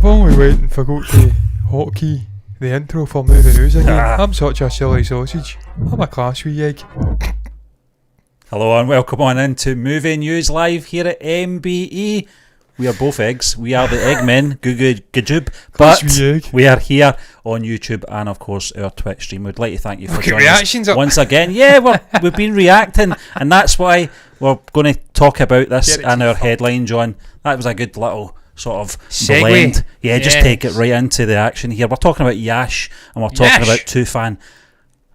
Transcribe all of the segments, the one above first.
I've only went and forgot to hotkey the intro for movie news again. I'm such a silly sausage. I'm a class wee egg. Hello and welcome on into Movie News Live here at MBE. We are both eggs. We are the Eggmen, Gajub, but we are here on YouTube and of course our Twitch stream. We'd like to thank you for joining us once again. Yeah, we've been reacting, and that's why we're going to talk about this in our headline, John. That was a good little sort of segue. Blend. Yeah, just take it right into the action here. We're talking about Yash, and we're talking about Toofan,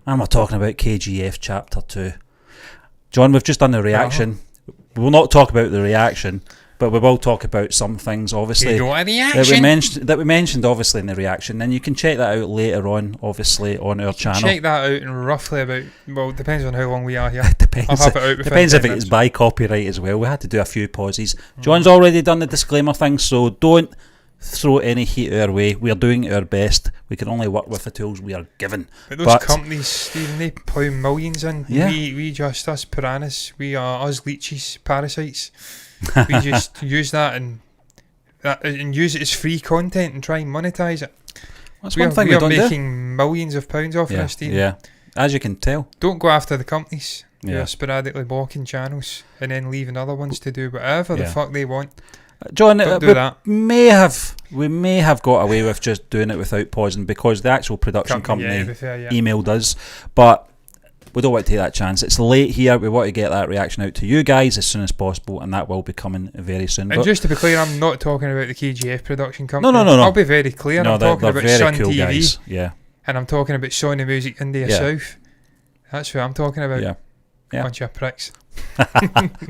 and we're talking about KGF Chapter 2. John, we've just done the reaction. We will not talk about the reaction, but we will talk about some things, obviously, that we mentioned, obviously, in the reaction. And you can check that out later on, obviously, on our channel. Check that out in roughly about, well, it depends on how long we are here. Depends if it's by copyright as well. We had to do a few pauses. John's already done the disclaimer thing, so don't throw any heat our way. We are doing our best. We can only work with the tools we are given. But those companies, Stephen, they plough millions in. Yeah. We just, us piranhas, we are us leeches, parasites. We just use that and use it as free content and try and monetize it. That's one thing we are making millions of pounds off this, Stephen. Yeah, as you can tell. Don't go after the companies who are sporadically blocking channels and then leaving other ones to do whatever the fuck they want. John, we may have got away with just doing it without pausing because the actual production company emailed us, but we don't want to take that chance. It's late here. We want to get that reaction out to you guys as soon as possible, and that will be coming very soon. And just to be clear, I'm not talking about the KGF production company. No. I'll be very clear. I'm talking about Sun cool TV. Guys. Yeah. And I'm talking about Sony Music India South. That's what I'm talking about. Yeah. Bunch of pricks.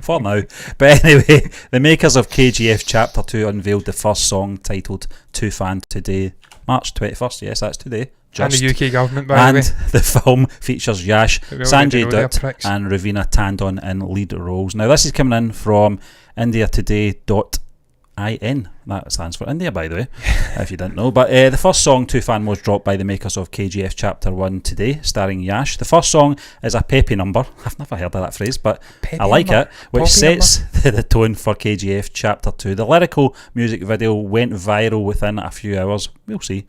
For now. But anyway, the makers of KGF Chapter 2 unveiled the first song titled Toofan today, March 21st. Yes, that's today. And the UK government, by the way. And the film features Yash, Sanjay Dutt and Ravina Tandon in lead roles. Now, this is coming in from indiatoday.in. That stands for India, by the way, if you didn't know. But the first song, Toofan, was dropped by the makers of KGF Chapter 1 today, starring Yash. The first song is a peppy number. I've never heard of that phrase, but peppy I like it, which sets the tone for KGF Chapter 2. The lyrical music video went viral within a few hours. We'll see.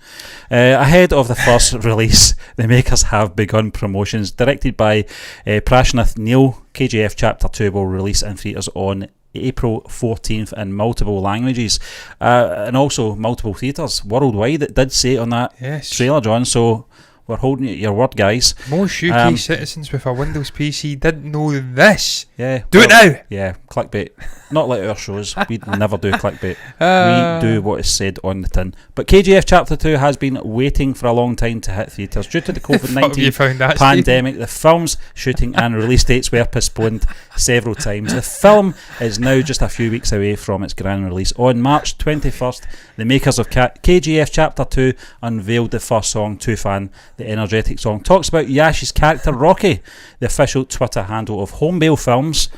Ahead of the first release, the makers have begun promotions. Directed by Prashnath Neil, KGF Chapter 2 will release in theatres on April 14th in multiple languages and also multiple theatres worldwide. It did say on that trailer, John, so we're holding you to your word, guys. Most UK citizens with a Windows PC didn't know this. Yeah. Do it now! Yeah, clickbait. Not like our shows. We'd never do clickbait. We do what is said on the tin. But KGF Chapter 2 has been waiting for a long time to hit theatres. Due to the COVID-19 pandemic, the film's shooting and release dates were postponed several times. The film is now just a few weeks away from its grand release. On March 21st, the makers of KGF Chapter 2 unveiled the first song, Toofan. The energetic song talks about Yash's character Rocky. The official Twitter handle of Homebale Films,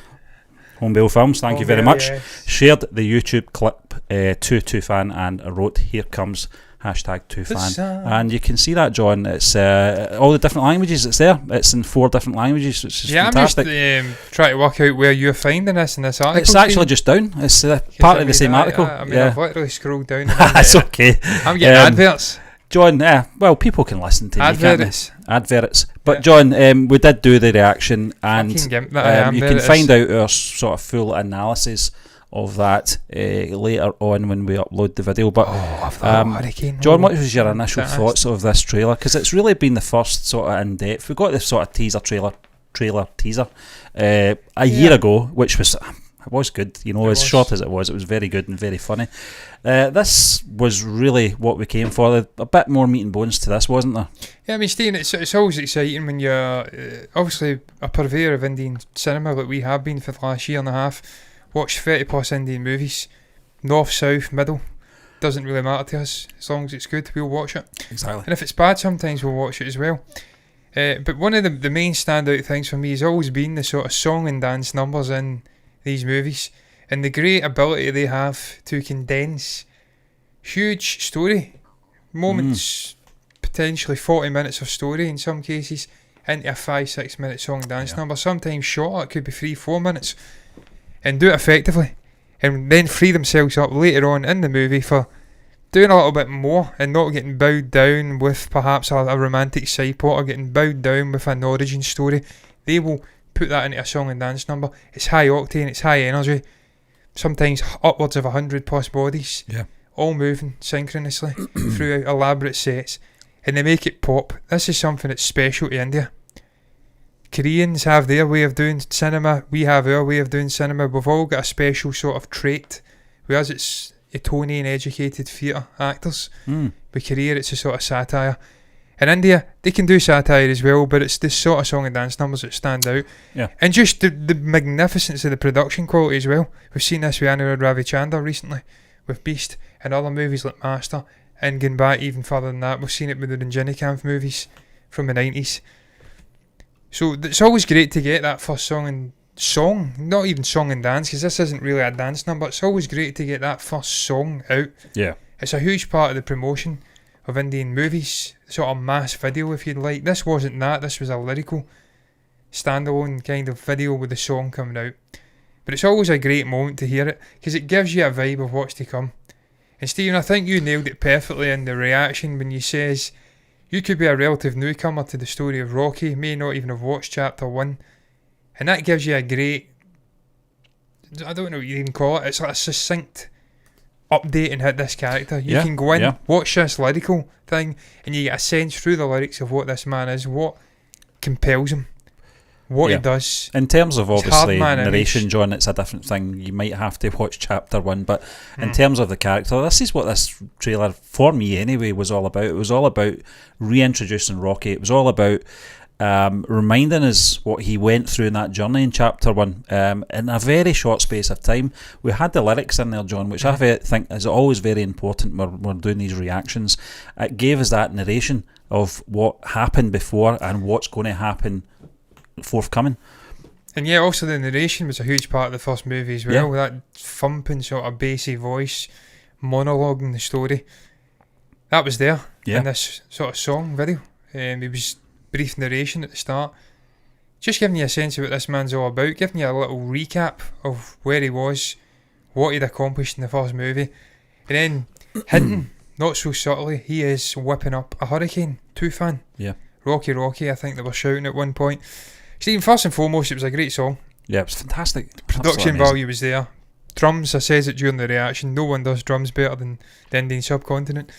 thank you very much, shared the YouTube clip to Toofan and wrote, "Here comes #Toofan." And you can see that, John. It's all the different languages. It's there. It's in 4 different languages, which is fantastic. I'm just trying to work out where you're finding this in this article. It's actually just down. It's part of the same article. I've literally scrolled down. It's okay. I'm getting adverts. John, well, people can listen to adverts. But John, we did do the reaction, and you can find out our sort of full analysis of that later on when we upload the video. But John, what was your initial thoughts of this trailer? Because it's really been the first sort of in-depth. We got this sort of trailer teaser a year ago, which was... It was good, as short as it was very good and very funny. This was really what we came for. A bit more meat and bones to this, wasn't there? Yeah, I mean, Stephen, it's always exciting when you're obviously a purveyor of Indian cinema like we have been for the last year and a half. Watched 30 plus Indian movies, north, south, middle. Doesn't really matter to us. As long as it's good, we'll watch it. Exactly. And if it's bad, sometimes we'll watch it as well. But one of the main standout things for me has always been the sort of song and dance numbers in these movies and the great ability they have to condense huge story moments, potentially 40 minutes of story in some cases, into a 5-6 minute song and dance number, sometimes shorter. It could be 3-4 minutes, and do it effectively, and then free themselves up later on in the movie for doing a little bit more and not getting bowed down with perhaps a romantic side plot or getting bowed down with an origin story. They will put that into a song and dance number. It's high octane, it's high energy, sometimes upwards of 100 plus bodies, all moving synchronously through elaborate sets, and they make it pop. This is something that's special to India. Koreans have their way of doing cinema, we have our way of doing cinema. We've all got a special sort of trait, whereas it's Etonian educated theatre actors. With Korea, it's a sort of satire. In India, they can do satire as well, but it's this sort of song and dance numbers that stand out. And just the magnificence of the production quality as well. We've seen this with Anirudh Ravichandran recently, with Beast, and other movies like Master, and going back even further than that, we've seen it with the Rajinikanth movies from the 90s. So it's always great to get that first song, not even song and dance, because this isn't really a dance number. It's always great to get that first song out. It's a huge part of the promotion of Indian movies, sort of mass video if you'd like. This wasn't that, this was a lyrical standalone kind of video with the song coming out. But it's always a great moment to hear it, because it gives you a vibe of what's to come. And Stephen, I think you nailed it perfectly in the reaction when you says you could be a relative newcomer to the story of Rocky, may not even have watched Chapter 1, and that gives you a great, I don't know what you even call it, it's like a succinct update and hit this character. You can go in, watch this lyrical thing, and you get a sense through the lyrics of what this man is, what compels him, what he does. In terms of obviously narration, John, it's a different thing. You might have to watch Chapter 1, but in terms of the character, this is what this trailer, for me anyway, was all about. It was all about reintroducing Rocky. It was all about reminding us what he went through in that journey in Chapter 1 in a very short space of time. We had the lyrics in there, John, which I think is always very important when we're doing these reactions. It gave us that narration of what happened before and what's going to happen forthcoming. And also the narration was a huge part of the first movie as well, with that thumping sort of bassy voice monologuing the story. That was there in this sort of song video. It was brief narration at the start, just giving you a sense of what this man's all about, giving you a little recap of where he was, what he'd accomplished in the first movie, and then hinting, not so subtly, he is whipping up a hurricane, Toofan. Rocky, I think they were shouting at one point. Stephen, first and foremost, it was a great song. It was fantastic. The production value was there. Drums, I says it during the reaction, no one does drums better than the Indian subcontinent.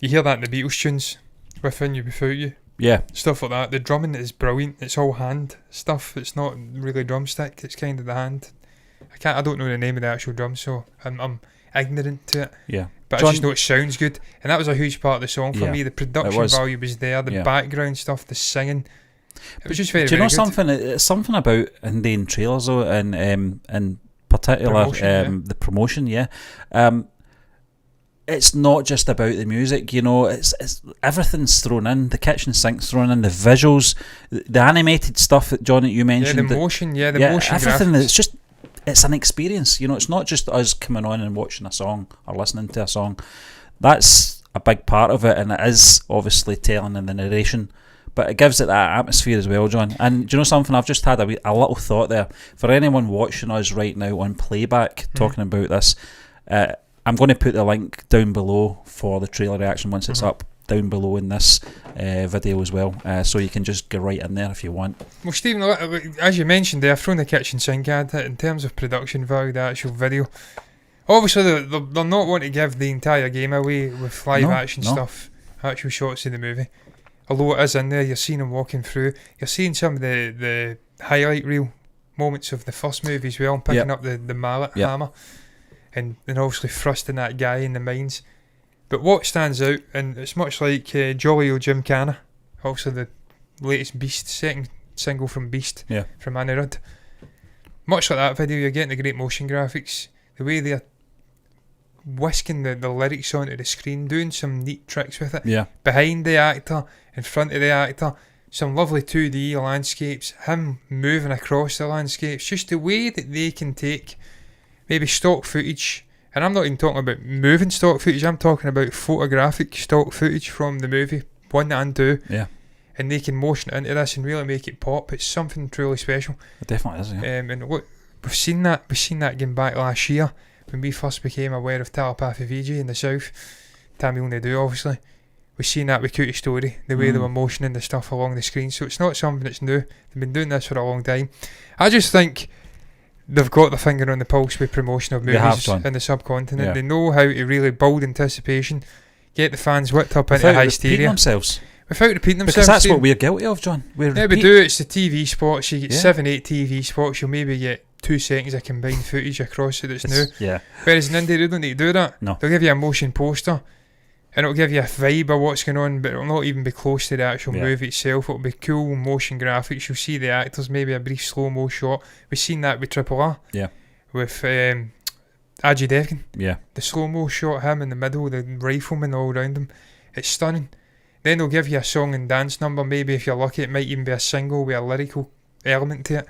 You hear that in the Beatles tunes, Within You, Without You. Stuff like that. The drumming is brilliant. It's all hand stuff. It's not really drumstick. It's kind of the hand. I don't know the name of the actual drum, so I'm ignorant to it. But John, I just know it sounds good, and that was a huge part of the song for me. The production value was there. The background stuff, the singing. It was just very. Do you know good. something? It's something about Indian trailers though, and in particular promotion, the promotion. It's not just about the music, it's everything's thrown in, the kitchen sink's thrown in, the visuals, the animated stuff that John, that you mentioned, the motion, motion everything graphics. It's an experience, it's not just us coming on and watching a song or listening to a song. That's a big part of it, and it is obviously telling in the narration, but it gives it that atmosphere as well, John. And do you know something, I've just had a little thought there, for anyone watching us right now on playback talking about this, I'm going to put the link down below for the trailer reaction once it's up down below in this video as well, so you can just go right in there if you want. Well, Stephen, as you mentioned there, from the kitchen sink ad, in terms of production value, the actual video, obviously they're not wanting to give the entire game away with live action stuff, actual shots of the movie, although it is in there. You're seeing them walking through, you're seeing some of the highlight reel moments of the first movie as well, picking up the mallet hammer and obviously thrusting that guy in the mines. But what stands out, and it's much like Jolly Old Gymkhana, also the latest Beast, second single from Beast, from Anirudh. Much like that video, you're getting the great motion graphics, the way they're whisking the lyrics onto the screen, doing some neat tricks with it. Behind the actor, in front of the actor, some lovely 2D landscapes, him moving across the landscapes, just the way that they can take maybe stock footage, and I'm not even talking about moving stock footage, I'm talking about photographic stock footage from the movie 1 and 2, and they can motion it into this and really make it pop. It's something truly special. It definitely is, and look, we've seen that going back last year when we first became aware of telepathy VJ in the South, Tamil Nadu obviously, we've seen that with Cootie Story, the way they were motioning the stuff along the screen, so it's not something that's new. They've been doing this for a long time. I just think they've got their finger on the pulse with promotion of movies in the subcontinent. Yeah. They know how to really build anticipation, get the fans whipped up into Without hysteria. repeating themselves. Without repeating themselves. Because that's what we're guilty of, John. We do. It's the TV spots. You get 7-8 TV spots. You'll maybe get 2 seconds of combined footage across it that's new. Yeah. Whereas in India, they don't need to do that. No. They'll give you a motion poster, and it'll give you a vibe of what's going on, but it'll not even be close to the actual movie itself. It'll be cool motion graphics. You'll see the actors, maybe a brief slow-mo shot. We've seen that with Triple R. Yeah. With Ajay Devgan. Yeah. The slow-mo shot, him in the middle, the riflemen all around him. It's stunning. Then they'll give you a song and dance number. Maybe if you're lucky, it might even be a single with a lyrical element to it.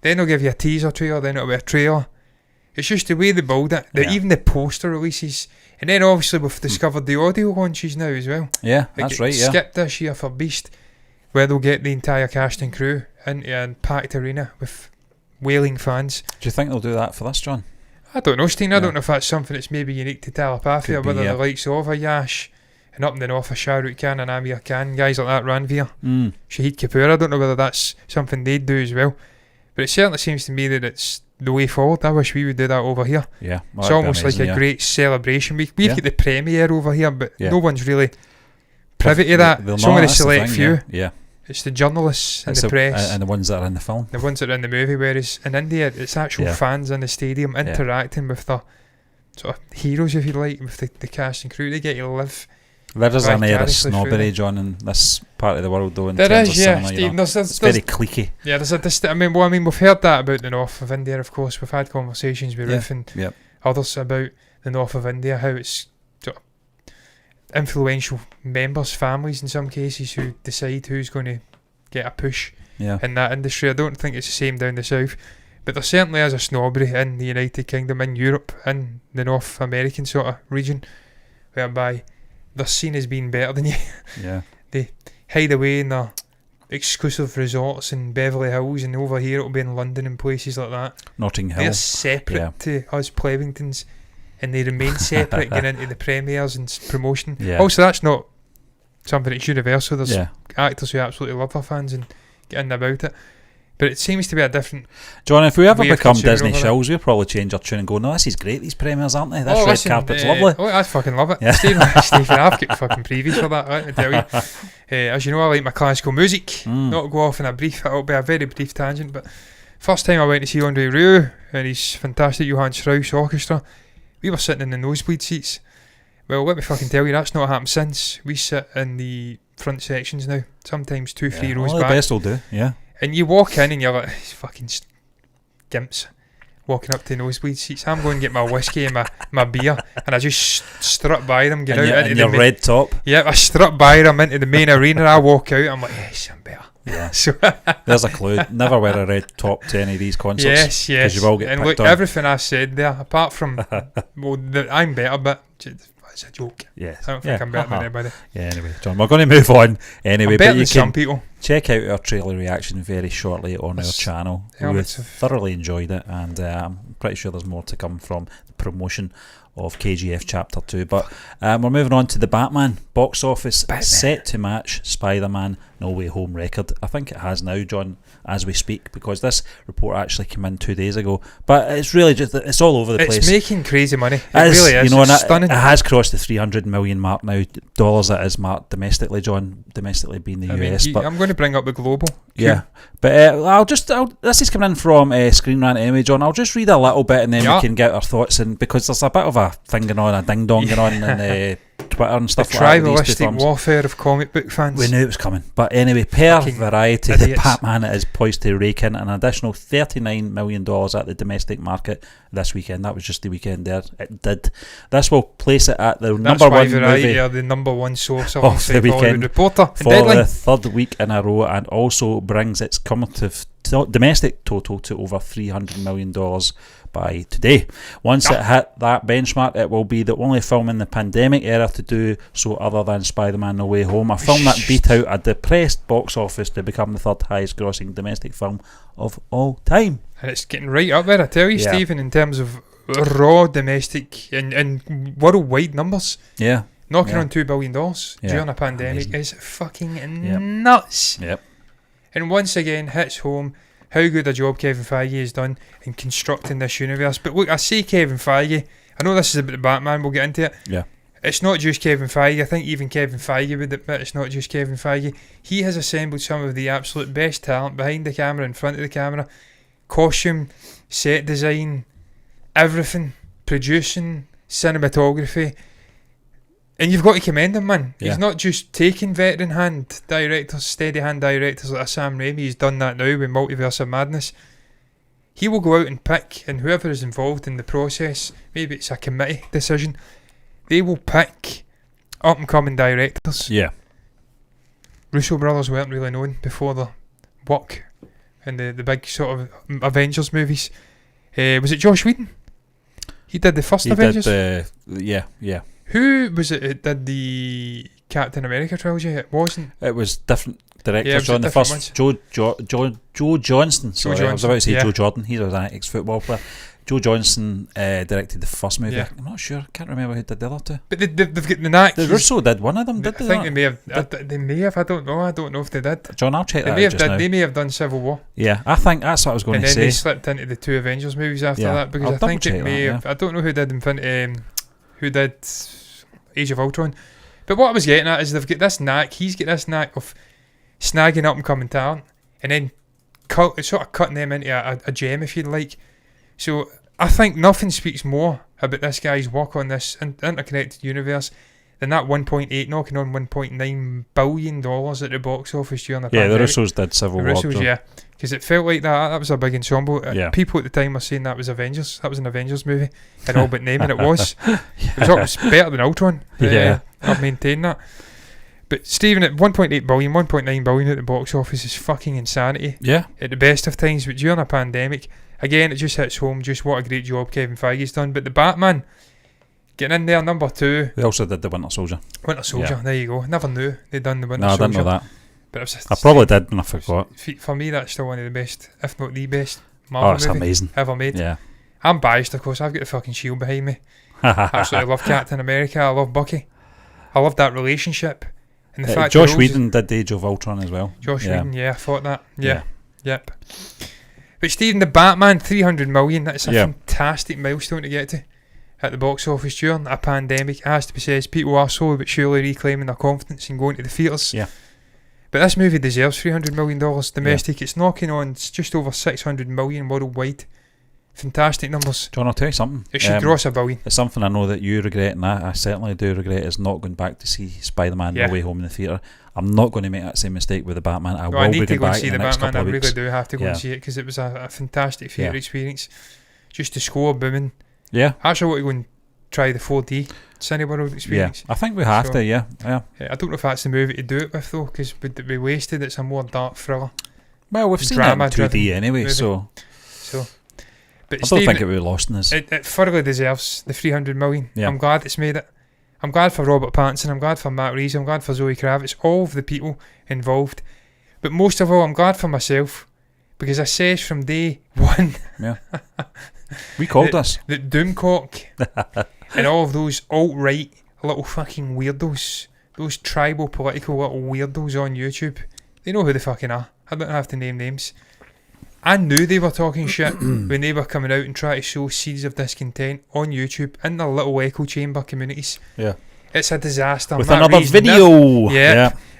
Then they'll give you a teaser trailer. Then it'll be a trailer. It's just the way they build it. Even the poster releases. And then obviously we've discovered the audio launches now as well. Yeah, that's right, yeah. Skipped this year for Beast, where they'll get the entire cast and crew into a packed arena with wailing fans. Do you think they'll do that for this, John? I don't know, Steen. I don't know if that's something that's maybe unique to telepathy, or whether the likes of a Yash and up in the north of Shah Rukh Khan and Amir Khan, guys like that, Ranveer, Shahid Kapoor. I don't know whether that's something they'd do as well, but it certainly seems to me that it's the way forward. I wish we would do that over here. Yeah, it's almost like a great celebration week. We've got the premiere over here, but no one's really privy to that. It's only a select few. Yeah. It's the journalists and the press and the ones that are in the film, the ones that are in the movie. Whereas in India, it's actual fans in the stadium interacting with the sort of heroes, if you like, with the cast and crew. They get to live. There is an air of snobbery, John, in this part of the world, though. There is, cinema, Steve. It's very cliquey. Yeah, we've heard that about the north of India. Of course, we've had conversations with Ruth and others about the north of India, how it's sort of influential members, families in some cases, who decide who's going to get a push in that industry. I don't think it's the same down the south, but there certainly is a snobbery in the United Kingdom, in Europe, in the North American sort of region, whereby they're seen as being better than you. Yeah. They hide away in their exclusive resorts in Beverly Hills, and over here it'll be in London and places like that. Notting Hill. They're separate to us Plevingtons, and they remain separate getting into the premieres and promotion. Yeah. Also, that's not something that's universal. There's actors who absolutely love their fans and get in about it. But it seems to be a different... John, if we ever become Disney shills, we'll probably change our tune and go, no, this is great, these premieres, aren't they? This red carpet's lovely. Oh, I fucking love it. Yeah. Stephen, I've got fucking previews for that, let me tell you. As you know, I like my classical music. Not go off in a brief, it'll be a very brief tangent, but first time I went to see Andre Rieu and his fantastic Johann Strauss orchestra, we were sitting in the nosebleed seats. Well, let me fucking tell you, that's not happened since. We sit in the front sections now, sometimes 2-3 rows back. The best will do, yeah. And you walk in and you're like, these fucking gimps walking up to nosebleed seats. I'm going to get my whiskey and my beer, and I just strut by them, get out into your red top. Yeah, I strut by them into the main arena. I walk out, I'm like, yes, I'm better. Yeah. So there's a clue. Never wear a red top to any of these concerts. Yes. Because you will get picked on. Everything I said there, apart from I'm better, but it's a joke. Yes. I don't think I'm better than anybody. Yeah, anyway, John, we're going to move on anyway. I'm better than some people. Check out our trailer reaction very shortly on our channel. We thoroughly enjoyed it, and I'm pretty sure there's more to come from the promotion of KGF Chapter 2. But we're moving on to the Batman box office, set to match Spider-Man No Way Home record. I think it has now, John, as we speak, because this report actually came in 2 days ago. But it's really just, it's all over the place. It's making crazy money. It really is. You know, it's stunning. It has crossed the 300 million mark now. Dollars it is marked domestically, John. Domestically being the US. But I'm going to bring up the global. Yeah. But this is coming in from Screen Rant anyway, John. I'll just read a little bit and then we can get our thoughts in, because there's a bit of a thing going on, a ding dong going on in Twitter and stuff like that. The tribalistic warfare of comic book fans. We knew it was coming. But anyway, per Variety, the Batman is poised to rake in an additional $39 million at the domestic market this weekend. That was just the weekend there. It did. This will place it at the number one Variety movie are the number one source of the weekend Reporter for the third week in a row, and also brings its cumulative domestic total to over $300 million by today. Once it hit that benchmark, it will be the only film in the pandemic era to do so other than Spider-Man No Way Home, a film that beat out a depressed box office to become the third highest grossing domestic film of all time. And it's getting right up there, I tell you, Stephen, in terms of raw domestic and worldwide numbers. Yeah. Knocking on $2 billion during a pandemic is fucking nuts. Yep. And once again hits home how good a job Kevin Feige has done in constructing this universe. But look, I say Kevin Feige, I know this is about the Batman, we'll get into it. Yeah. It's not just Kevin Feige. I think even Kevin Feige would admit it's not just Kevin Feige. He has assembled some of the absolute best talent behind the camera, in front of the camera, costume, set design, everything, producing, cinematography. And you've got to commend him, man. Yeah. He's not just taking veteran hand directors, steady hand directors like a Sam Raimi. He's done that now with Multiverse of Madness. He will go out and pick, and whoever is involved in the process, maybe it's a committee decision, they will pick up and coming directors. Yeah. Russo brothers weren't really known before the work in the big sort of Avengers movies. Was it Joss Whedon? He did the first Avengers? Yeah. Who was it that did the Captain America trilogy? It wasn't. It was different directors Yeah, on the first ones. Joe Johnston. Sorry, I was about to say Joe Jordan. He was an ex-football player. Joe Johnston directed the first movie. Yeah. I'm not sure. Can't remember who did the other two. But they've got the knack. The Russo did one of them. Did I they? think they may have. They may have. I don't know. I don't know if they did. John, I'll check They that may out have just now. They may have done Civil War. Yeah, I think that's what I was going And to then they say. slipped into the two Avengers movies after Yeah. that, because I'll I think double it check may that, have. I don't know who did who did Age of Ultron. But what I was getting at is they've got this knack. He's got this knack of snagging up and coming talent, and then sort of cutting them into a gem, if you'd like. So I think nothing speaks more about this guy's work on this interconnected universe than that 1.8 knocking on $1.9 billion at the box office during the pandemic. The Russos did Civil War. Russos, yeah. Because it felt like that was a big ensemble. Yeah. People at the time were saying that was Avengers. That was an Avengers movie. And all but naming it was. It was better than Ultron. Yeah. I've maintained that. But Stephen, at 1.8 billion, 1.9 billion at the box office is fucking insanity. Yeah. At the best of times, but during a pandemic, again, it just hits home just what a great job Kevin Feige's done. But the Batman, getting in there, number 2. They also did the Winter Soldier. Winter Soldier, there you go. Never knew they'd done the Winter No, I Soldier. didn't know that. But it was I probably did and I forgot. For me, that's still one of the best, if not the best, Marvel It's movie amazing. ever made. Yeah. I'm biased, of course. I've got the fucking shield behind me. Absolutely love Captain America. I love Bucky. I love that relationship. And the fact Josh Whedon did the Age of Ultron as well. Whedon, I thought that. Yep. But Stephen, the Batman, 300 million, that's a fantastic milestone to get to at the box office during a pandemic. It has to be said, people are slowly but surely reclaiming their confidence and going to the theatres. Yeah. But this movie deserves $300 million domestic. It's knocking on just over 600 million worldwide. Fantastic numbers. John, I'll tell you something. It should gross $1 billion. It's something I know that you regret, and I certainly do regret, is not going back to see Spider-Man No Way Home in the theatre. I'm not going to make that same mistake with the Batman. I need to go and see the the next Batman. couple I of really weeks. do have to go and see it, because it was a fantastic theatre experience. Just the score booming. Yeah. I actually want to go and try the 4D Cineworld experience. Yeah, I think we have to, yeah. I don't know if that's the movie to do it with, though, because we'd be wasted. It's a more dark thriller. Well, we've seen it in 2D anyway, movie. so But I don't think it would be lost in this. It thoroughly deserves the 300 million. Yeah. I'm glad it's made it. I'm glad for Robert Pattinson. I'm glad for Matt Reeves. I'm glad for Zoe Kravitz. All of the people involved. But most of all, I'm glad for myself, because I says from day one. Yeah. We called this. That Doomcock and all of those alt-right little fucking weirdos, those tribal political little weirdos on YouTube, they know who they fucking are. I don't have to name names. I knew they were talking shit when they were coming out and trying to sow seeds of discontent on YouTube in their little echo chamber communities. Yeah. It's a disaster. With Matt another Reeves video.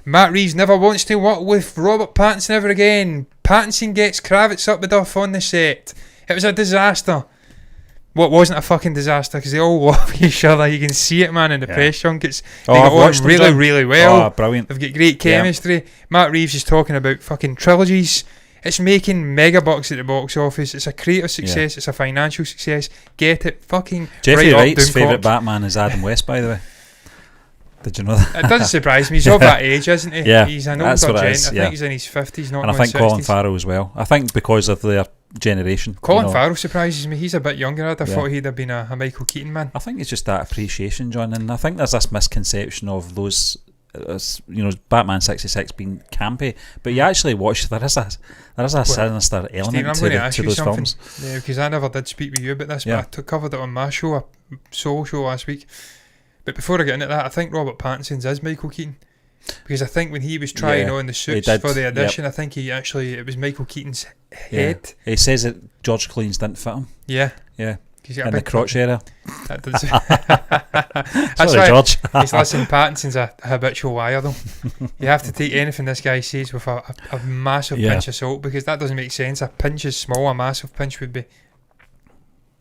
Matt Reeves never wants to work with Robert Pattinson ever again. Pattinson gets Kravitz up the duff on the set. It was a disaster. What wasn't a fucking disaster, because they all love each other. You can see it, man, in the press junkets. They got on really, really well. Oh, brilliant. They've got great chemistry. Matt Reeves is talking about fucking trilogies. It's making mega bucks at the box office. It's a creative success. It's a financial success. Get it fucking Jeffrey right Wright's up, favourite Batman is Adam West, by the way. Did you know that? It doesn't surprise me. He's of that age, isn't he? Yeah, he's an that's older what it gent. is, I think he's in his 50s, not and I in think his Colin 60s. Farrell as well. I think because of their generation. Colin Farrell surprises me. He's a bit younger. I'd have Yeah. thought he'd have been a Michael Keaton man. I think it's just that appreciation, John, and I think there's this misconception of those Batman 66 being campy, but you actually watch, there is a sinister element to those films. Yeah, because I never did speak with you about this, but I covered it on my show, a solo show last week. But before I get into that, I think Robert Pattinson's is Michael Keaton. Because I think when he was trying on the suits for the audition, I think it was Michael Keaton's head. He says that George Clooney's didn't fit him. Yeah. In the crotch area. That does. Sorry, George. Listen, Pattinson's a habitual liar, though. You have to take anything this guy says with a massive pinch of salt, because that doesn't make sense. A pinch is small, a massive pinch would be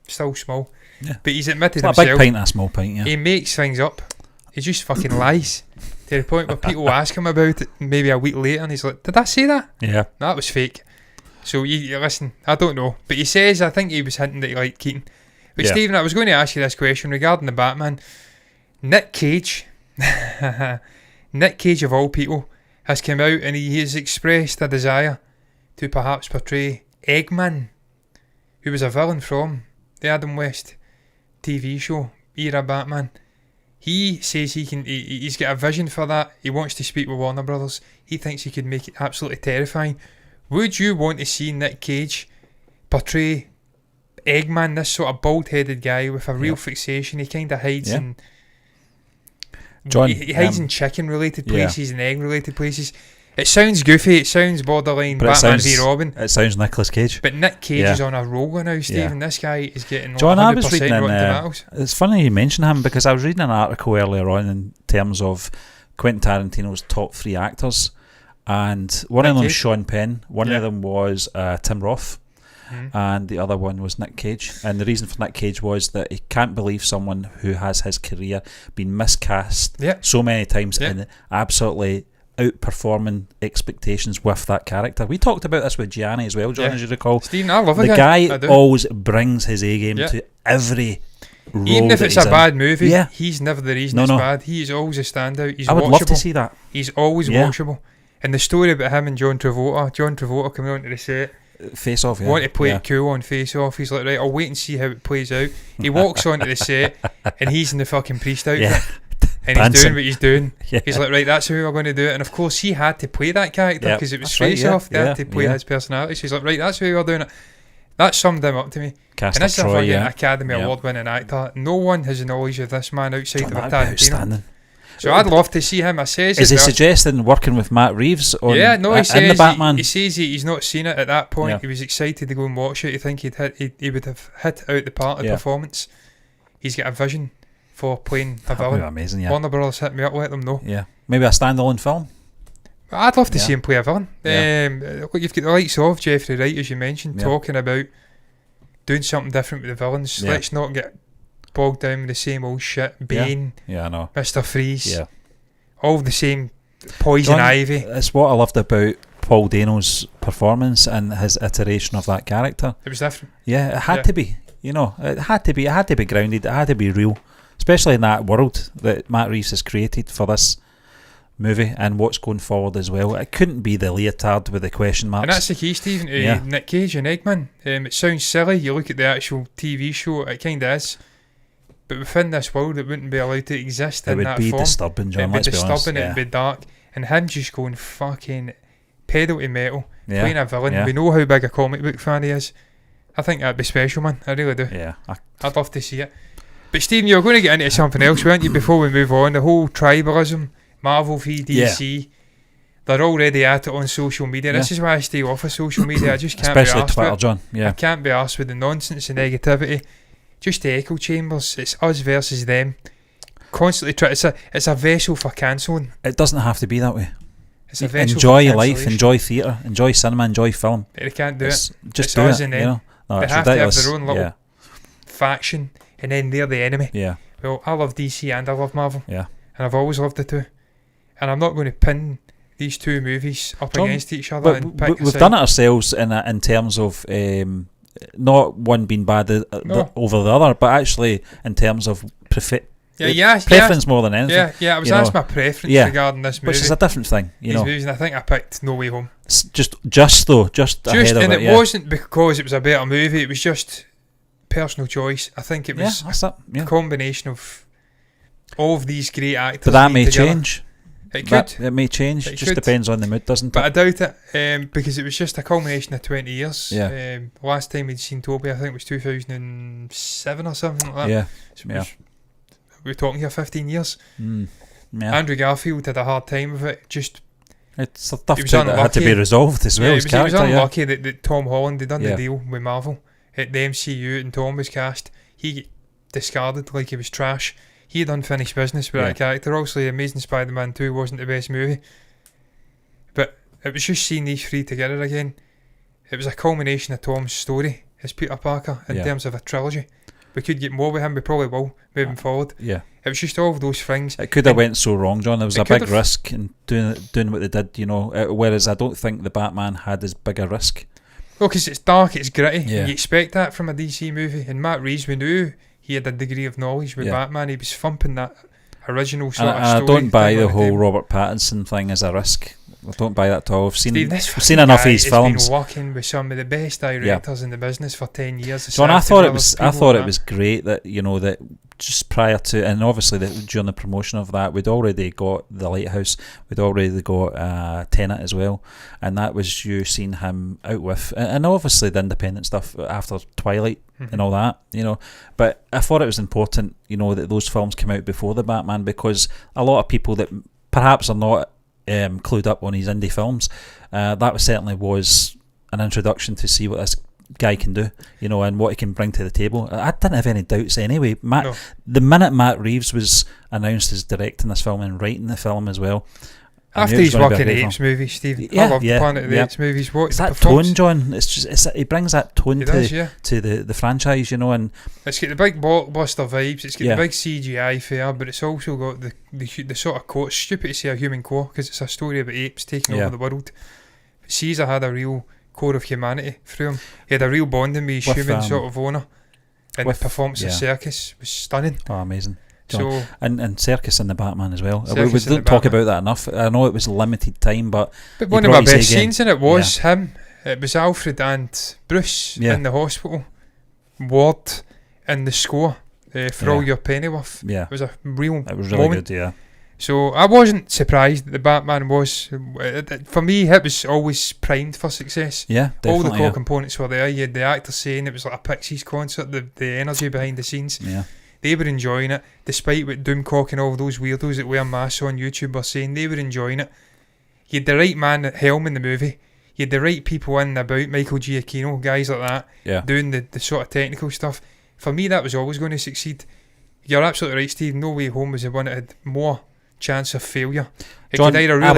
still small. Yeah. But he's admitted it's himself. A big pint and a small pint, He makes things up. He just fucking lies. To the point where people ask him about it maybe a week later and he's like, did I say that? Yeah. No, that was fake. So you listen, I don't know. But he says, I think he was hinting that he liked Keaton. But Stephen, I was going to ask you this question regarding the Batman. Nick Cage, Nick Cage of all people, has come out and he has expressed a desire to perhaps portray Eggman, who was a villain from the Adam West TV show era Batman. He says he's got a vision for that. He wants to speak with Warner Brothers. He thinks he could make it absolutely terrifying. Would you want to see Nick Cage portray Eggman, this sort of bald-headed guy with a real fixation? He kind of hides in... John, he hides in chicken-related places and egg-related places. It sounds goofy. It sounds borderline Batman v Robin. It sounds Nicolas Cage. But Nick Cage is on a roll now, Stephen. This guy is getting John, 100% I was reading Rotten Tomatoes. It's funny you mention him, because I was reading an article earlier on in terms of Quentin Tarantino's top 3 actors, and one of them was Sean Penn, one of them was Tim Roth, and the other one was Nick Cage. And the reason for Nick Cage was that he can't believe someone who has his career been miscast so many times and absolutely outperforming expectations with that character. We talked about this with Gianni as well, John, as you recall. Stephen, I love the guy always brings his A game to every role. Even if it's a bad movie, he's never the reason it's bad. He is always a standout. He's I would love to see that. He's always watchable. And the story about him and John Travolta coming onto the set, Face Off, want to play it cool on Face Off. He's like, right, I'll wait and see how it plays out. He walks onto the set and he's in the fucking priest outfit. And he's doing what he's doing. He's like, right, that's how we're going to do it. And of course he had to play that character because it was Face Off. They had to play his personality. So he's like, right, that's how we're doing it. That summed him up to me. Cast and this is a fucking Academy Award winning actor. No one has knowledge of this man outside of a Tarantino. So I'd love to see him. Is he suggesting working with Matt Reeves on he says in the Batman? He says he's not seen it at that point. He was excited to go and watch it. He think he would have hit out the part of the performance. He's got a vision for playing a villain. Amazing, Warner Brothers hit me up, let them know. Yeah, maybe a standalone film. I'd love to see him play a villain. Look, you've got the likes of Jeffrey Wright, as you mentioned, talking about doing something different with the villains. Let's not get bogged down with the same old shit. Bane, I know. Mr. Freeze, all the same Poison Ivy. It's what I loved about Paul Dano's performance and his iteration of that character. It was different. Yeah, it had to be. It had to be. It had to be grounded. It had to be real, especially in that world that Matt Reeves has created for this movie and what's going forward as well. It couldn't be the leotard with the question marks. And that's the key, Stephen. Nick Cage and Eggman. It sounds silly. You look at the actual TV show, it kind of is. But within this world, it wouldn't be allowed to exist in that form. It would be disturbing, John. It'd be disturbing, it'd be dark. And him just going fucking pedal to metal, playing a villain. We know how big a comic book fan he is. I think that'd be special, man. I really do. Yeah. I'd love to see it. But Stephen, you're going to get into something else, weren't you, before we move on? The whole tribalism, Marvel v DC, they're already at it on social media. This is why I stay off of social media. I just can't especially be arsed Twitter, with it. John. Yeah. I can't be arsed with the nonsense and negativity. Just the echo chambers. It's us versus them. Constantly try. It's a vessel for cancelling. It doesn't have to be that way. It's a vessel enjoy for life, enjoy theatre, enjoy cinema, enjoy film. They can't do it. Just it's do us it. And them. No, they it's have ridiculous. to have their own little faction, and then they're the enemy. Yeah. Well, I love DC and I love Marvel. Yeah. And I've always loved the two. And I'm not going to pin these two movies up against each other. But we've done it ourselves in terms of not one being bad over the other, but actually in terms of preference more than anything. I was asked my preference regarding this movie. Which is a different thing, These movies, and I think I picked No Way Home. Just ahead of and it. It wasn't because it was a better movie. It was just personal choice. I think it was a combination of all of these great actors. But that may change. It could. It may change. It just depends on the mood, doesn't it? But I doubt it, because it was just a culmination of 20 years. Yeah. Last time we'd seen Toby, I think it was 2007 or something like that. Yeah. So we're talking here 15 years. Yeah. Andrew Garfield had a hard time with it. It's stuff that had to be resolved as well. He was unlucky that Tom Holland had done the deal with Marvel at the MCU, and Tom was cast. He discarded like he was trash. He had unfinished business with that character. Obviously, Amazing Spider-Man 2 wasn't the best movie, but it was just seeing these three together again. It was a culmination of Tom's story as Peter Parker in terms of a trilogy. We could get more with him. We probably will moving forward. Yeah, it was just all of those things. It could have went so wrong, John. There was a big risk in doing what they did, you know. Whereas I don't think the Batman had as big a risk. Well, because it's dark, it's gritty. You expect that from a DC movie. And Matt Reeves, we knew he had a degree of knowledge with Batman. He was thumping that original sort of story. I don't buy the whole Robert Pattinson thing as a risk. I don't buy that at all. We've seen enough of his films. He's been working with some of the best directors in the business for 10 years. John, I thought it was great that, you know, that just prior to, and obviously during the promotion of that, we'd already got The Lighthouse, we'd already got Tenet as well, and that was you seeing him out with, and obviously the independent stuff after Twilight and all that, you know. But I thought it was important, you know, that those films came out before the Batman, because a lot of people that perhaps are not clued up on his indie films, that certainly was an introduction to see what this guy can do, you know, and what he can bring to the table. I didn't have any doubts anyway. The minute Matt Reeves was announced as directing this film and writing the film as well, after he's working the Apes movies, Steve, I love Planet of the Apes movies. What's that tone, John? It's just he brings that tone to the franchise, you know, and it's got the big blockbuster vibes. It's got the big CGI fare, but it's also got the sort of core. It's stupid to say a human core because it's a story about apes taking over the world. But Caesar had a real core of humanity through him. He had a real bonding with his human sort of owner, and the performance of Circus was stunning. Oh, amazing. So, and Circus in the Batman as well. We don't talk about that enough. I know it was limited time, but one of my best scenes in it was him. It was Alfred and Bruce in the hospital, Ward, and the score for All Your Pennyworth. It was really moment. Good. So I wasn't surprised that the Batman was, for me, it was always primed for success. Yeah, definitely. All the core components were there. You had the actors saying it was like a Pixies concert, the energy behind the scenes. Yeah. They were enjoying it, despite what Doomcock and all those weirdos that wear masks on YouTube were saying. They were enjoying it. You had the right man at helm in the movie. You had the right people in and about, Michael Giacchino, guys like that, doing the sort of technical stuff. For me, that was always going to succeed. You're absolutely right, Steve. No Way Home was the one that had more chance of failure. It John, could either really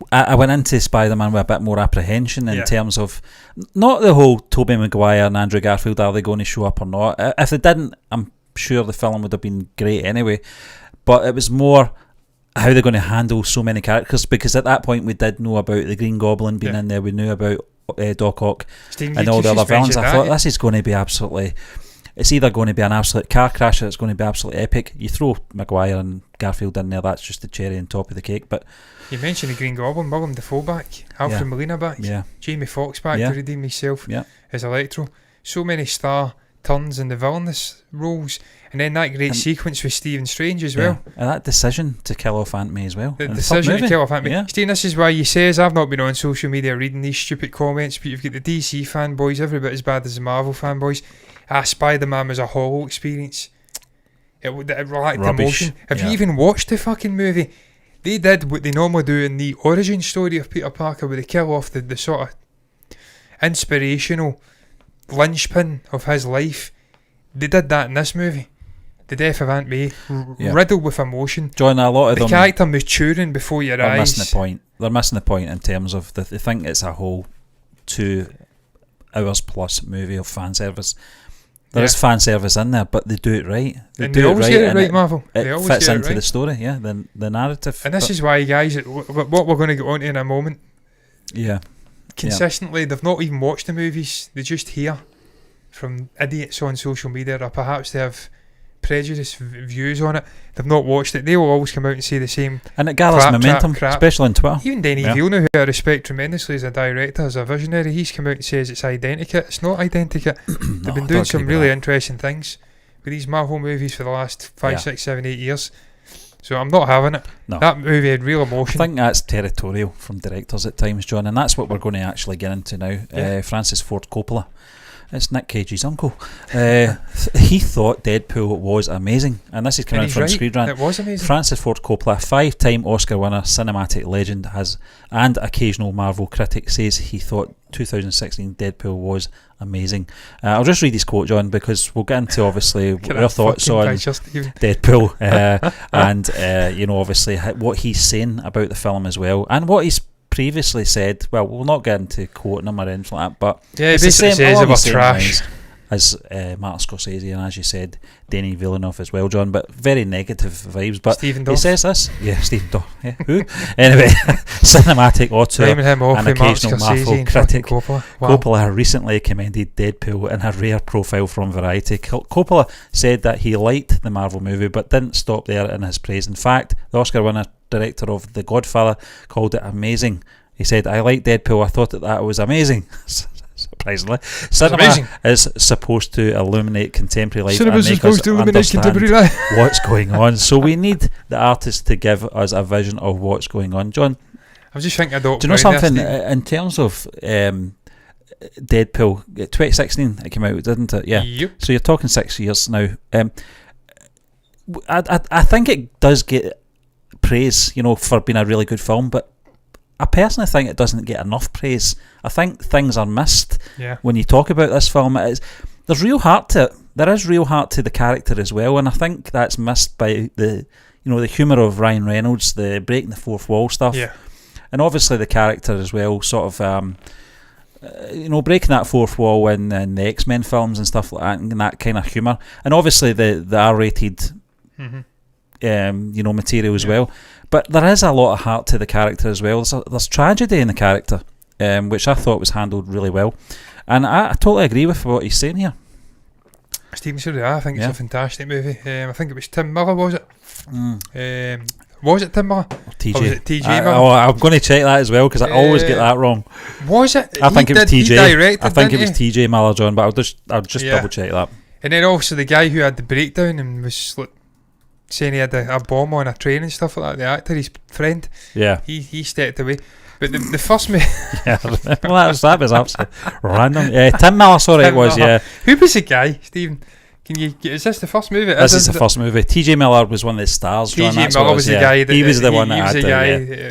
I went into Spider-Man with a bit more apprehension in terms of not the whole Tobey Maguire and Andrew Garfield, are they going to show up or not? If they didn't, I'm sure the film would have been great anyway, but it was more how they're going to handle so many characters, because at that point we did know about the Green Goblin being in there, we knew about Doc Ock and all the other villains. I thought this is going to be absolutely, it's either going to be an absolute car crash or it's going to be absolutely epic. You throw Maguire and Garfield in there, that's just the cherry on top of the cake. But you mentioned the Green Goblin, Willem Dafoe back, Alfred Molina back, Jamie Foxx back to redeem himself as Electro. So many star turns in the villainous roles, and then that great sequence with Stephen Strange as well, and that decision to kill off Aunt May as well. The decision to kill off Aunt May. Stephen, this is why he says I've not been on social media reading these stupid comments, but you've got the DC fanboys every bit as bad as the Marvel fanboys. Spider-Man was a hollow experience. It lacked emotion. Have you even watched the fucking movie? They did what they normally do in the origin story of Peter Parker, where they kill off the sort of inspirational linchpin of his life. They did that in this movie. The death of Aunt May, riddled with emotion. John, a lot of them, character maturing before your eyes. Missing the point. They're missing the point in terms of they think it's a whole 2 hours plus movie of fan service. There is fan service in there, but they do it right. They always get it right, Marvel. It fits into the story, the narrative. And this is why, guys, what we're going to get on to in a moment. Yeah. Consistently, they've not even watched the movies. They just hear from idiots on social media, or perhaps they have prejudiced views on it. They've not watched it. They will always come out and say the same. And it gathers momentum, especially on Twitter. Even Denis Villeneuve, who I respect tremendously as a director, as a visionary, he's come out and says it's identical. It's not identical. They've been doing some really interesting things with these Marvel movies for the last 5, 6, 7, 8 years. So I'm not having it. No. That movie had real emotion. I think that's territorial from directors at times, John, and that's what we're going to actually get into now. Yeah. Francis Ford Coppola. It's Nick Cage's uncle. He thought Deadpool was amazing, and this is coming from Screen Rant. It was amazing. Francis Ford Coppola, 5-time Oscar winner, cinematic legend, and occasional Marvel critic, says he thought 2016 Deadpool was amazing. I'll just read his quote, John, because we'll get into obviously our thoughts on Deadpool and you know, obviously what he's saying about the film as well, and what he's previously said. Well, we'll not get into quoting him or anything like that, but yeah, it basically says about trash as Martin Scorsese, and as you said, Denis Villeneuve as well, John, but very negative vibes. But he says this, Stephen Dorff, yeah, who? Anyway, cinematic author and occasional Marvel critic. Coppola recently commended Deadpool in a rare profile from Variety. Coppola said that he liked the Marvel movie, but didn't stop there in his praise. In fact, the Oscar winner director of The Godfather called it amazing. He said, "I like Deadpool. I thought that was amazing." Surprisingly, cinema is supposed to illuminate contemporary life and make us understand what's going on. So we need the artist to give us a vision of what's going on. John, I was just thinking, do you know something in terms of Deadpool? 2016 it came out, didn't it? Yeah. Yep. So you're talking 6 years now. I think it does get praise, you know, for being a really good film, but I personally think it doesn't get enough praise. I think things are missed when you talk about this film. There's real heart to it. There is real heart to the character as well, and I think that's missed by the humour of Ryan Reynolds, the breaking the fourth wall stuff, and obviously the character as well, sort of breaking that fourth wall in the X-Men films and stuff like that, and that kind of humour, and obviously the R-rated material as well. But there is a lot of heart to the character as well. There's tragedy in the character, which I thought was handled really well. And I totally agree with what he's saying here. Stephen, I think it's a fantastic movie. I think it was Tim Miller, was it? Was it Tim Miller? TJ. Or was it TJ Miller? I'm going to check that as well, because I always get that wrong. Was it? I think it was TJ. Directed, I think it was TJ Miller, John, but I'll just double check that. And then also the guy who had the breakdown and was saying he had a bomb on a train and stuff like that, the actor, his friend, he stepped away. But the first movie, that was absolutely random. Tim Miller, sorry, Tim it was. Miller. Yeah, who was the guy, Stephen? Is this the first movie? This is the first movie. TJ Miller was one of the stars. TJ Miller was the guy. He was the one that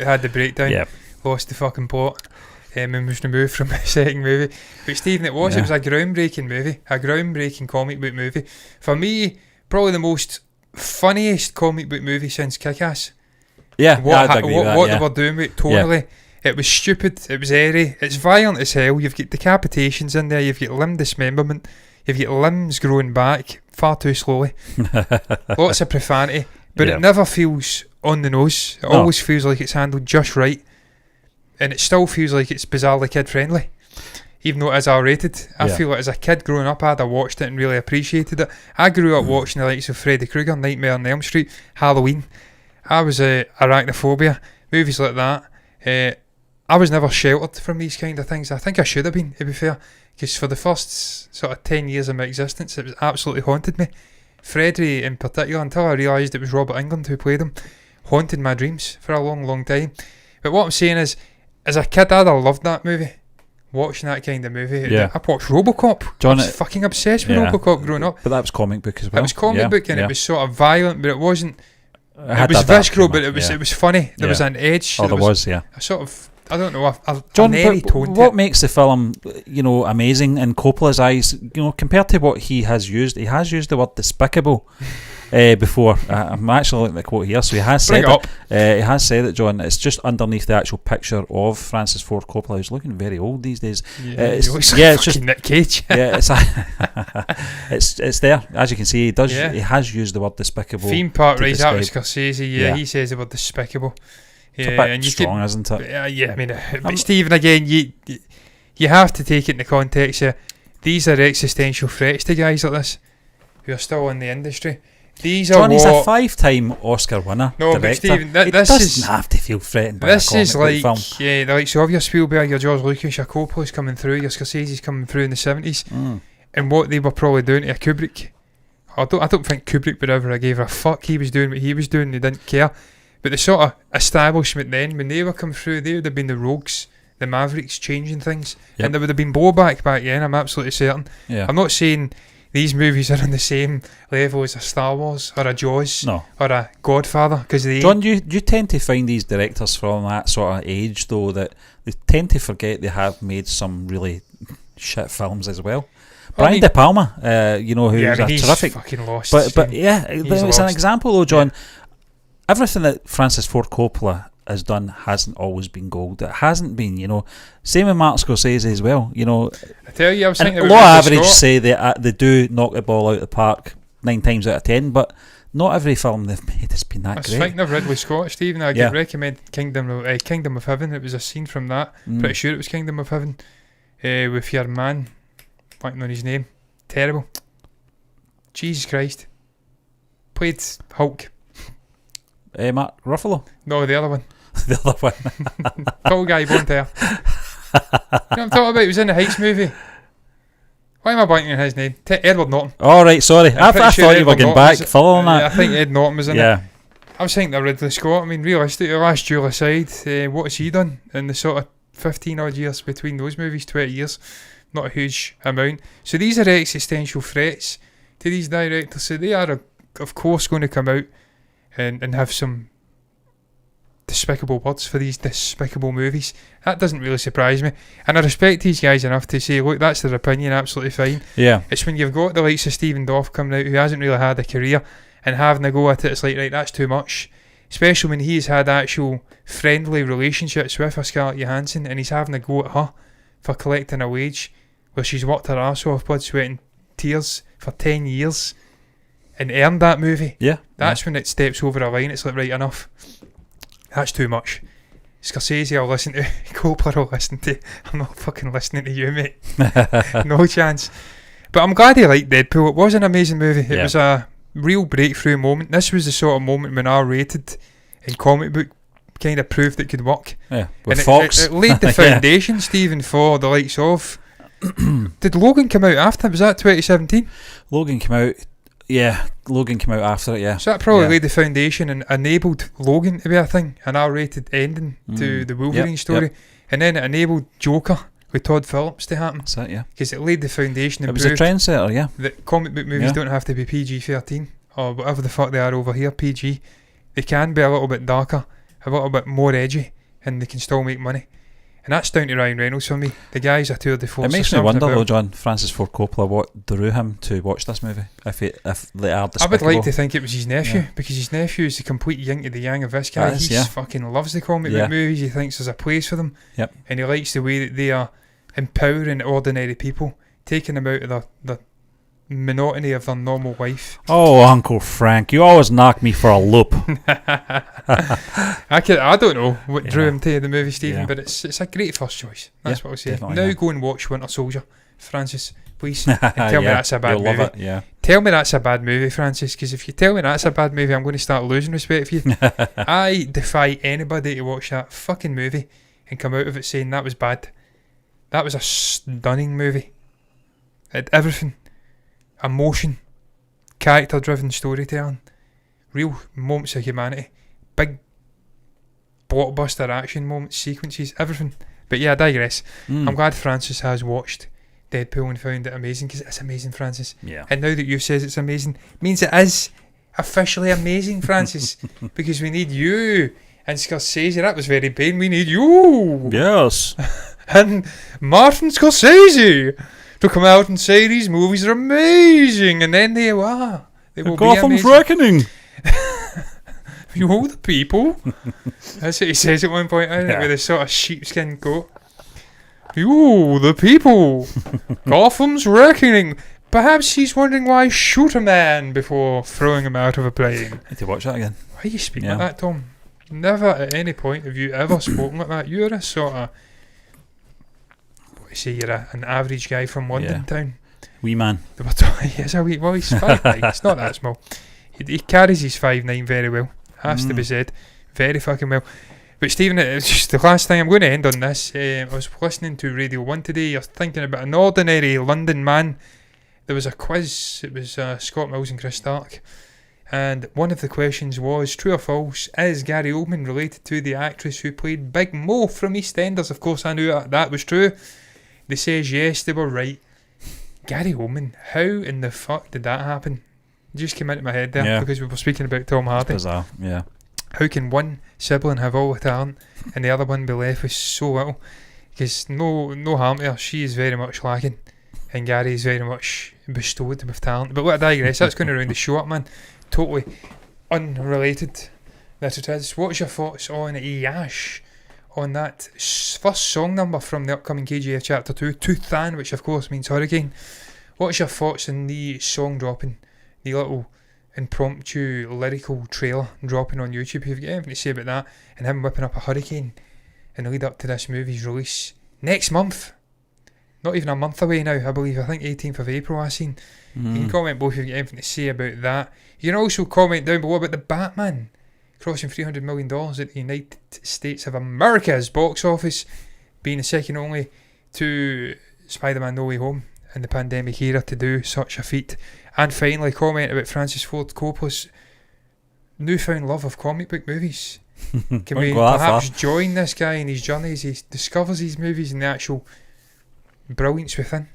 had the breakdown. Yeah. Lost the fucking plot. And was removed from the second movie. But Stephen, it was a groundbreaking movie, a groundbreaking comic book movie. For me, probably the most funniest comic book movie since Kick-Ass. Yeah, what they were doing with it, totally. It was stupid, it was airy, it's violent as hell. You've got decapitations in there, you've got limb dismemberment, you've got limbs growing back far too slowly. Lots of profanity, but it never feels on the nose. It always feels like it's handled just right, and it still feels like it's bizarrely kid friendly, even though it is R-rated. I feel like as a kid growing up, I'd have watched it and really appreciated it. I grew up watching the likes of Freddy Krueger, Nightmare on Elm Street, Halloween. I was arachnophobia, movies like that. I was never sheltered from these kind of things. I think I should have been, to be fair, because for the first sort of 10 years of my existence, it was absolutely haunted me. Freddy in particular, until I realised it was Robert Englund who played him, haunted my dreams for a long, long time. But what I'm saying is, as a kid, I'd have loved that movie. Watching that kind of movie. I watched RoboCop. John, I was fucking obsessed with RoboCop growing up. But that was comic book as well. It was comic book, and it was sort of violent, but it wasn't. It was visceral, but it was funny. There was an edge. There was. A sort of, I don't know, John, what makes the film, amazing in Coppola's eyes, compared to what he has used the word despicable before. I'm actually looking at the quote here, so he has said it. He has said it, John. It's just underneath the actual picture of Francis Ford Coppola, who's looking very old these days. It's just Nick Cage. It's there, as you can see. He has used the word despicable. Theme park, right? That was Scorsese. He says the word despicable. It's a bit strong, isn't it? I mean, but Stephen, again, you have to take it in the context of these are existential threats to guys like this who are still in the industry. These are Johnny's a 5-time Oscar winner. No, director. But Stephen, this doesn't have to feel threatened by this a comic is like film. The likes of your Spielberg, your George Lucas, your Coppola's coming through, your Scorsese's coming through in the 70s, and what they were probably doing to a Kubrick I don't think Kubrick would ever have gave a fuck. He was doing what he was doing, he didn't care. But the sort of establishment then, when they were coming through, they would have been the rogues, the mavericks changing things. Yep. And there would have been blowback back then, I'm absolutely certain. Yeah. I'm not saying these movies are on the same level as a Star Wars or a Jaws or a Godfather, because they... John, you tend to find these directors from that sort of age, though, that they tend to forget they have made some really shit films as well. Brian De Palma, who's a terrific... fucking lost. But it's an example, though, John. Everything that Francis Ford Coppola has done hasn't always been gold. It hasn't been, Same with Martin Scorsese as well, I tell you, I was thinking a lot of average say they do knock the ball out of the park 9 times out of 10, but not every film they've made has been that great. I was thinking of Ridley Scott, Stephen. I'd recommend Kingdom of Heaven. It was a scene from that. Pretty sure it was Kingdom of Heaven with your man, blanking on his name. Terrible. Jesus Christ. Played Hulk. Mark Ruffalo? No, the other one. The other one. Tall guy, blonde hair. You know what I'm talking about? He was in the Heist movie. Why am I blanking on his name? Edward Norton. Oh, right, sorry. I thought you were getting back following that. I think Ed Norton was in it. I was thinking of Ridley Scott. I mean, realistically, last duel aside, what has he done in the sort of 15 odd years between those movies? 20 years. Not a huge amount. So these are existential threats to these directors. So they are, of course, going to come out and have some despicable words for these despicable movies. That doesn't really surprise me. And I respect these guys enough to say, look, that's their opinion, absolutely fine. Yeah. It's when you've got the likes of Stephen Dorff coming out, who hasn't really had a career, and having a go at it, it's like, right, that's too much. Especially when he's had actual friendly relationships with a Scarlett Johansson, and he's having a go at her for collecting a wage where she's worked her arse off, blood, sweat and tears for 10 years and earned that movie. Yeah. That's when it steps over a line. It's like, right, enough. That's too much. Scorsese I'll listen to. Coppola I'll listen to. I'm not fucking listening to you, mate. No chance. But I'm glad he liked Deadpool. It was an amazing movie. It was a real breakthrough moment. This was the sort of moment when R-rated in comic book kind of proved it could work. Yeah, with Fox. It laid the foundation, Stephen, for the likes of... Did Logan come out after? Was that 2017? Logan came out after it, yeah. So that probably laid the foundation and enabled Logan to be a thing, an R-rated ending to the Wolverine story. And then it enabled Joker with Todd Phillips to happen. That's it, yeah. Because it laid the foundation and it was a trendsetter, yeah. That comic book movies don't have to be PG-13 or whatever the fuck they are over here, PG. They can be a little bit darker, a little bit more edgy, and they can still make money. And that's down to Ryan Reynolds for me. The guy's a tour de force. It makes me wonder though, John, Francis Ford Coppola, what drew him to watch this movie? If they are despicable. I would like to think it was his nephew, because his nephew is the complete yin to the yang of this guy. He fucking loves the comic book movies. He thinks there's a place for them. Yep. And he likes the way that they are empowering ordinary people, taking them out of the monotony of their normal life. Oh, Uncle Frank, you always knock me for a loop. I don't know what drew him to the movie, Stephen, but it's a great first choice. That's what I'll say. Now go and watch Winter Soldier, Francis, please, and tell me that's a bad movie. Love it, Tell me that's a bad movie, Francis, because if you tell me that's a bad movie, I'm going to start losing respect for you. I defy anybody to watch that fucking movie and come out of it saying that was bad. That was a stunning movie. It had everything. Emotion, character-driven storytelling, real moments of humanity, big blockbuster action moments, sequences, everything. But yeah, I digress. I'm glad Francis has watched Deadpool and found it amazing, because it's amazing, Francis. Yeah. And now that you've said it's amazing, means it is officially amazing, Francis, because we need you and Scorsese. That was very plain. We need you. Yes. And Martin Scorsese to come out and say these movies are amazing, and then they will Gotham's be amazing. Reckoning. You hold the people. That's what he says at one point, isn't it, with a sort of sheepskin coat. You, the people. Gotham's Reckoning. Perhaps he's wondering why I shoot a man before throwing him out of a plane. I need to watch that again. Why are you speaking like that, Tom? Never at any point have you ever spoken like that. You're a sort of... Say you're an average guy from London town. Wee man. Yes, a wee. Well, he's 5'9". It's not that small. He carries his 5'9" very well. Has to be said. Very fucking well. But Stephen, it's just the last thing I'm going to end on this. I was listening to Radio 1 today. You're thinking about an ordinary London man there was a quiz. It was Scott Mills and Chris Stark. And one of the questions was, true or false, is Gary Oldman related to the actress who played Big Mo from EastEnders? Of course, I knew that was true. They says yes, they were right. Gary Oldman, how in the fuck did that happen? It just came into my head there because we were speaking about Tom Hardy. It's bizarre, yeah. How can one sibling have all the talent and the other one be left with so little? Because no harm to her, she is very much lacking, and Gary is very much bestowed with talent. But let I digress, that's going to round the show up, man. Totally unrelated. That's what it is. What's your thoughts on Yash, on that first song number from the upcoming KGF Chapter 2, Toofan, which of course means hurricane? What's your thoughts on the song dropping, the little impromptu lyrical trailer dropping on YouTube? If you've got anything to say about that, and him whipping up a hurricane in the lead up to this movie's release next month, not even a month away now, I believe. I think 18th of April I seen. You can comment below if you've got anything to say about that. You can also comment down below about the Batman crossing $300 million at the United States of America's box office, being the second only to Spider-Man No Way Home in the pandemic era to do such a feat. And finally, comment about Francis Ford Coppola's newfound love of comic book movies. Can we perhaps join this guy in his journey as he discovers these movies and the actual brilliance within?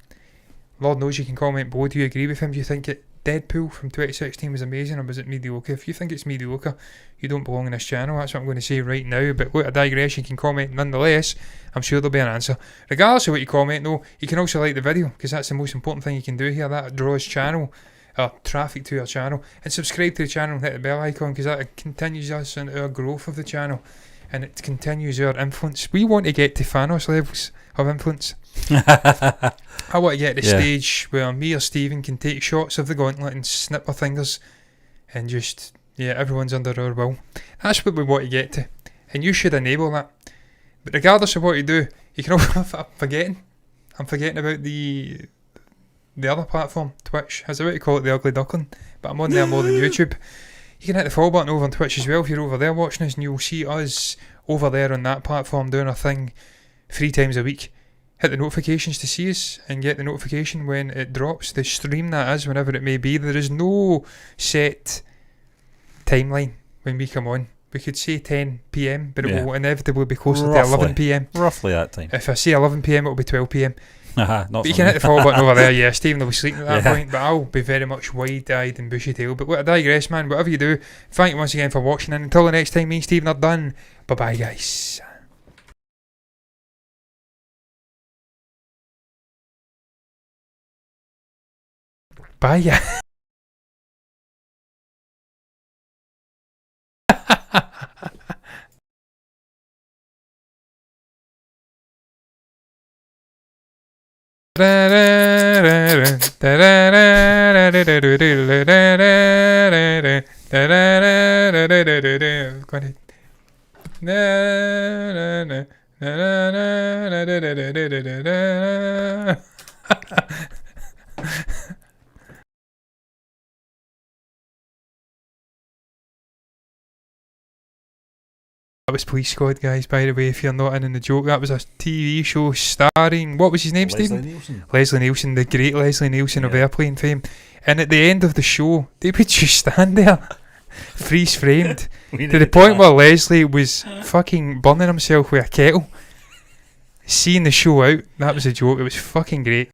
Lord knows you can comment below. Do you agree with him? Do you think Deadpool from 2016 was amazing, or was it mediocre? If you think it's mediocre, you don't belong in this channel. That's what I'm going to say right now. But look, a digression, you can comment nonetheless. I'm sure there'll be an answer. Regardless of what you comment though, you can also like the video, because that's the most important thing you can do here. That draws traffic to our channel. And subscribe to the channel and hit the bell icon, because that continues us in our growth of the channel, and it continues our influence. We want to get to Thanos levels of influence. I want to get to the stage where me or Stephen can take shots of the gauntlet and snip our fingers, and just, everyone's under our will. That's what we want to get to, and you should enable that. But regardless of what you do, you can also, I'm forgetting about the other platform, Twitch. I was about to call it the Ugly Duckling, but I'm on there more than YouTube. You can hit the follow button over on Twitch as well if you're over there watching us, and you'll see us over there on that platform doing our thing 3 times a week. Hit the notifications to see us and get the notification when it drops. The stream, that is, whenever it may be. There is no set timeline when we come on. We could say 10 PM, but it will inevitably be closer to 11 PM. Roughly that time. If I say 11 PM, it'll be 12 PM. But you can hit the follow button over there. Yeah, Stephen will be sleeping at that point, but I'll be very much wide-eyed and bushy-tailed. But look, I digress, man. Whatever you do, thank you once again for watching, and until the next time, me and Stephen are done. Bye-bye, guys. Bye, yeah. That was Police Squad, guys, by the way, if you're not in the joke. That was a TV show starring, what was his name, Stephen? Leslie Nielsen, the great Leslie Nielsen of Airplane fame. And at the end of the show, they would just stand there, freeze framed, to the point where Leslie was fucking burning himself with a kettle. Seeing the show out, that was a joke. It was fucking great.